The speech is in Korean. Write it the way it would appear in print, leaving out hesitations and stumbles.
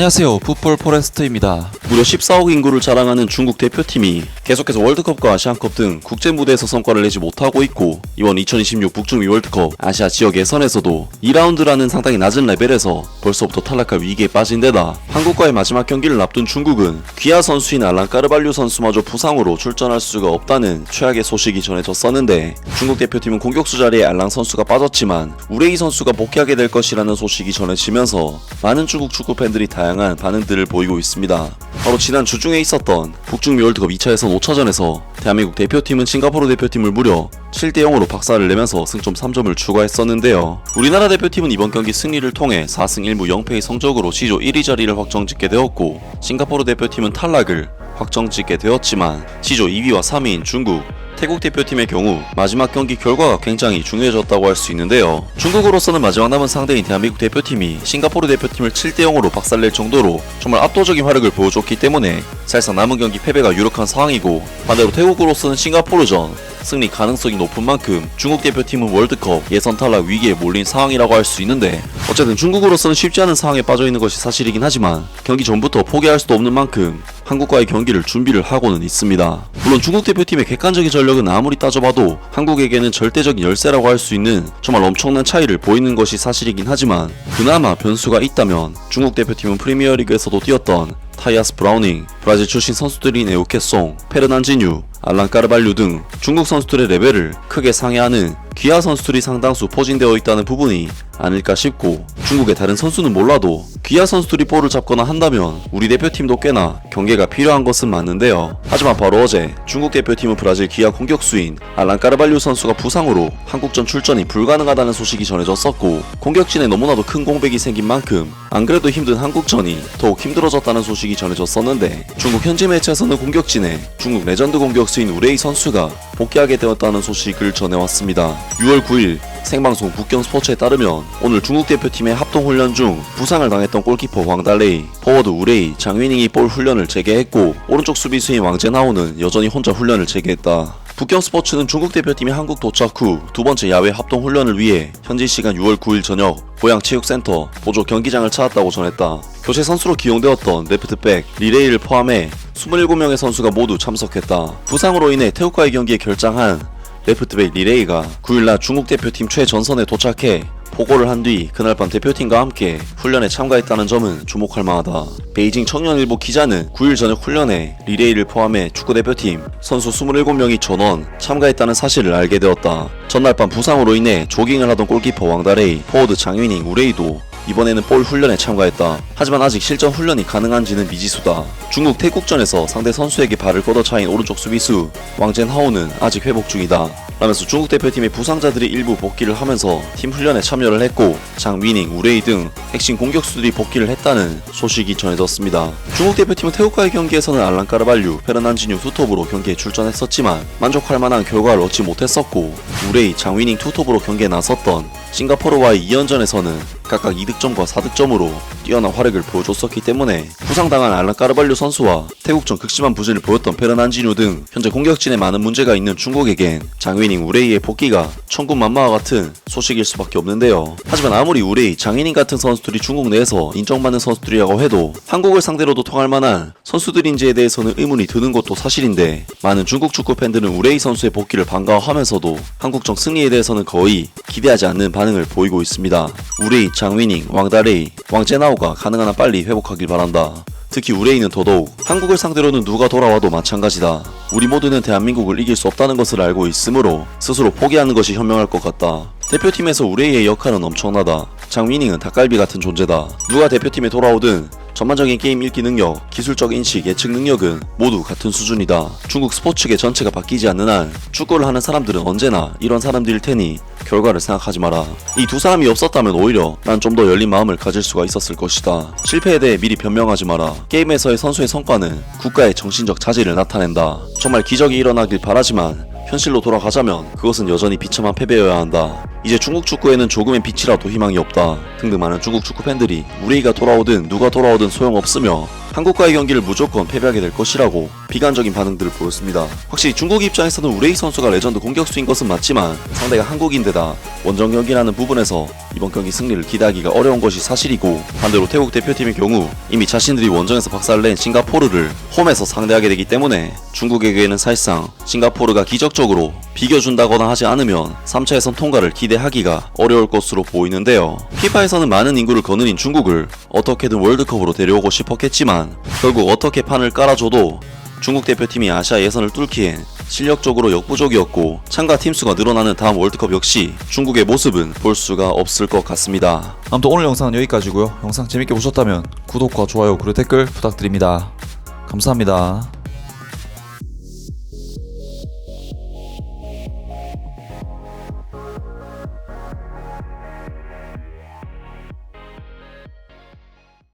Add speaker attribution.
Speaker 1: 안녕하세요, 풋볼 포레스트입니다.
Speaker 2: 무려 14억 인구를 자랑하는 중국 대표팀이 계속해서 월드컵과 아시안컵 등 국제 무대에서 성과를 내지 못하고 있고, 이번 2026 북중미 월드컵 아시아 지역 예선에서도 2라운드라는 상당히 낮은 레벨에서 벌써부터 탈락할 위기에 빠진 데다 한국과의 마지막 경기를 앞둔 중국은 귀하 선수인 알란 까르발류 선수마저 부상으로 출전할 수가 없다는 최악의 소식이 전해졌었는데, 중국 대표팀은 공격수 자리에 알랑 선수가 빠졌지만 우레이 선수가 복귀하게 될 것이라는 소식이 전해지면서 많은 중국 축구 팬들이 다양한 반응들을 보이고 있습니다. 바로 지난 주중에 있었던 북중미 월드컵 2차 예선 5차전에서 대한민국 대표팀은 싱가포르 대표팀을 무려 7대0으로 박살을 내면서 승점 3점을 추가했었는데요. 우리나라 대표팀은 이번 경기 승리를 통해 4승 1무 0패의 성적으로 C조 1위 자리를 확정짓게 되었고, 싱가포르 대표팀은 탈락을 확정짓게 되었지만 C조 2위와 3위인 중국, 태국 대표팀의 경우 마지막 경기 결과가 굉장히 중요해졌다고 할 수 있는데요. 중국으로서는 마지막 남은 상대인 대한민국 대표팀이 싱가포르 대표팀을 7대0으로 박살낼 정도로 정말 압도적인 활약을 보여줬기 때문에 사실상 남은 경기 패배가 유력한 상황이고, 반대로 태국으로서는 싱가포르전 승리 가능성이 높은 만큼 중국 대표팀은 월드컵 예선 탈락 위기에 몰린 상황이라고 할 수 있는데, 어쨌든 중국으로서는 쉽지 않은 상황에 빠져있는 것이 사실이긴 하지만 경기 전부터 포기할 수도 없는 만큼 한국과의 경기를 준비를 하고는 있습니다. 물론 중국 대표팀의 객관적인 전력은 아무리 따져봐도 한국에게는 절대적인 열세라고 할 수 있는 정말 엄청난 차이를 보이는 것이 사실이긴 하지만, 그나마 변수가 있다면 중국 대표팀은 프리미어리그에서도 뛰었던 타이아스 브라우닝, 브라질 출신 선수들인 에우케송, 페르난지뉴, 알란 까르발류 등 중국 선수들의 레벨을 크게 상회하는 귀하 선수들이 상당수 포진되어 있다는 부분이 아닐까 싶고, 중국의 다른 선수는 몰라도 귀하 선수들이 볼을 잡거나 한다면 우리 대표팀도 꽤나 경계가 필요한 것은 맞는데요. 하지만 바로 어제 중국 대표팀은 브라질 귀하 공격수인 알란 까르발류 선수가 부상으로 한국전 출전이 불가능하다는 소식이 전해졌었고, 공격진에 너무나도 큰 공백이 생긴 만큼 안 그래도 힘든 한국전이 더욱 힘들어졌다는 소식이 전해졌었는데, 중국 현지 매체에서는 공격진에 중국 레전드 공격수인 우레이 선수가 복귀하게 되었다는 소식을 전해왔습니다. 6월 9일 생방송 북경스포츠에 따르면 오늘 중국 대표팀의 합동훈련 중 부상을 당했던 골키퍼 왕달레이, 포워드 우레이, 장위닝이 볼 훈련을 재개했고, 오른쪽 수비수인 왕제나오는 여전히 혼자 훈련을 재개했다. 북경스포츠는 중국 대표팀이 한국 도착 후 두 번째 야외 합동훈련을 위해 현지 시간 6월 9일 저녁 고양체육센터 보조 경기장을 찾았다고 전했다. 교체 선수로 기용되었던 레프트백 리레이를 포함해 27명의 선수가 모두 참석했다. 부상으로 인해 태국과의 경기에 결장한 레프트백 리레이가 9일날 중국 대표팀 최전선에 도착해 보고를 한 뒤 그날 밤 대표팀과 함께 훈련에 참가했다는 점은 주목할 만하다. 베이징 청년일보 기자는 9일 저녁 훈련에 리레이를 포함해 축구대표팀 선수 27명이 전원 참가했다는 사실을 알게 되었다. 전날 밤 부상으로 인해 조깅을 하던 골키퍼 왕다레이, 포워드 장위닝, 우레이도 이번에는 볼 훈련에 참가했다. 하지만 아직 실전 훈련이 가능한지는 미지수다. 중국 태국전에서 상대 선수에게 발을 걷어차인 오른쪽 수비수 왕젠하오는 아직 회복 중이다 라면서 중국 대표팀의 부상자들이 일부 복귀를 하면서 팀 훈련에 참여를 했고, 장위닝, 우레이 등 핵심 공격수들이 복귀를 했다는 소식이 전해졌습니다. 중국 대표팀은 태국과의 경기에서는 알란 까르발류, 페르난지뉴 투톱으로 경기에 출전했었지만 만족할 만한 결과를 얻지 못했었고, 우레이, 장위닝 투톱으로 경기에 나섰던 싱가포르와의 2연전에서는 각각 2득점과 4득점으로 뛰어난 활약을 보여줬었기 때문에 부상당한 알란 까르발류 선수와 태국전 극심한 부진을 보였던 페르난지뉴 등 현재 공격진에 많은 문제가 있는 중국에겐 장위닝, 우레이의 복귀가 천군만마와 같은 소식일 수밖에 없는데요. 하지만 아무리 우레이, 장위닝 같은 선수들이 중국 내에서 인정받는 선수들이라고 해도 한국을 상대로도 통할 만한 선수들인지에 대해서는 의문이 드는 것도 사실인데, 많은 중국 축구 팬들은 우레이 선수의 복귀를 반가워하면서도 한국전 승리에 대해서는 거의 기대하지 않는 반응을 보이고 있습니다. 우레이, 장위닝, 왕다레이, 왕제나오가 가능한 한 빨리 회복하길 바란다. 특히 우레이는 더더욱 한국을 상대로는 누가 돌아와도 마찬가지다. 우리 모두는 대한민국을 이길 수 없다는 것을 알고 있으므로 스스로 포기하는 것이 현명할 것 같다. 대표팀에서 우레이의 역할은 엄청나다. 장위닝은 닭갈비 같은 존재다. 누가 대표팀에 돌아오든 전반적인 게임 읽기 능력, 기술적 인식, 예측 능력은 모두 같은 수준이다. 중국 스포츠계 전체가 바뀌지 않는 한 축구를 하는 사람들은 언제나 이런 사람들일 테니 결과를 생각하지 마라. 이 두 사람이 없었다면 오히려 난 좀 더 열린 마음을 가질 수가 있었을 것이다. 실패에 대해 미리 변명하지 마라. 게임에서의 선수의 성과는 국가의 정신적 자질을 나타낸다. 정말 기적이 일어나길 바라지만 현실로 돌아가자면 그것은 여전히 비참한 패배여야 한다. 이제 중국 축구에는 조금의 빛이라도 희망이 없다 등등 많은 중국 축구 팬들이 우레이가 돌아오든 누가 돌아오든 소용없으며 한국과의 경기를 무조건 패배하게 될 것이라고 비관적인 반응들을 보였습니다. 확실히 중국 입장에서는 우레이 선수가 레전드 공격수인 것은 맞지만 상대가 한국인데다 원정 경기라는 부분에서 이번 경기 승리를 기대하기가 어려운 것이 사실이고, 반대로 태국 대표팀의 경우 이미 자신들이 원정에서 박살을 낸 싱가포르를 홈에서 상대하게 되기 때문에 중국에게는 사실상 싱가포르가 기적적으로 비겨준다거나 하지 않으면 3차 예선 통과를 기대하기가 어려울 것으로 보이는데요. 피파에서는 많은 인구를 거느린 중국을 어떻게든 월드컵으로 데려오고 싶었겠지만 결국 어떻게 판을 깔아줘도 중국 대표팀이 아시아 예선을 뚫기엔 실력적으로 역부족이었고, 참가 팀수가 늘어나는 다음 월드컵 역시 중국의 모습은 볼 수가 없을 것 같습니다.
Speaker 1: 아무튼 오늘 영상은 여기까지고요. 영상 재밌게 보셨다면 구독과 좋아요 그리고 댓글 부탁드립니다. 감사합니다.